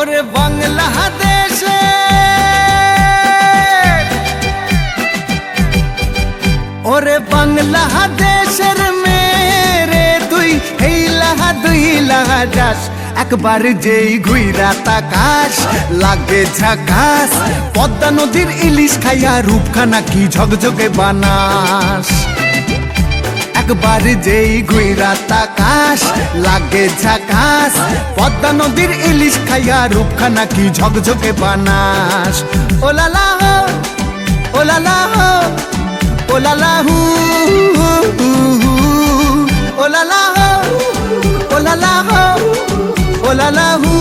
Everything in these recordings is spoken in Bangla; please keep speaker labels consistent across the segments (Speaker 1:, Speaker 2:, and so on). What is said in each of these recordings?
Speaker 1: ওরে বাংলাদেশে ওরে বাংলাদেশের মেরে তুই দুই লাহা যাস একবার যেই ঘুইরা তাকাস লাগে ঝাকাস পদ্মা নদীর ইলিশ খাইয়া রূপখানা কি ঝকঝকে বানাস একবার যেই ঘুইরা তাকাস লাগে ঝাকাস পদ্মা নদীর ইলিশ খাইয়া রূপখানা কি ঝকঝকে বানাস ওলালা হো ওলালা হো ওলালা হু ওলালা হো ওলালা হো ওলালা হু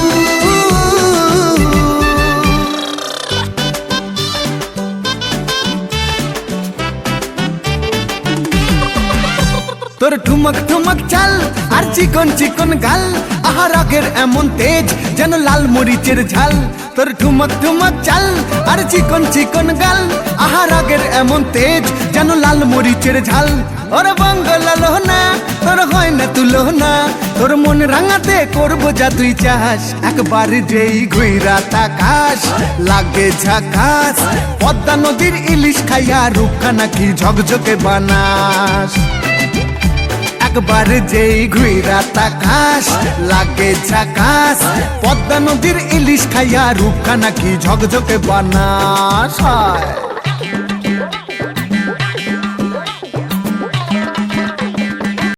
Speaker 1: তোর ঠুমক ঠুমক চাল আর চিকন চিকন গাল আহার আগের এমন তেজ যেন লাল মরিচের ঝাল তোর ঠুমক ঠুমক চাল আর চিকন চিকন গাল আহার আগের এমন তেজ যেন লাল মরিচের ঝাল ওর বাংলা লোহনা তোর হয় না তুলনা তোর মন রাঙাতে করবো যা তুই চাস একবার যেই ঘুইরা তাকাস লাগে ঝাকাস পদ্মা নদীর ইলিশ খাইয়া রূপখানা কি ঝকঝকে বানাস একবার যেই ঘুইরা তাকাস লাগে ঝাকাস পদ্মা নদীর ইলিশ খাইয়া রূপখানা কি ঝকঝকে বানাস।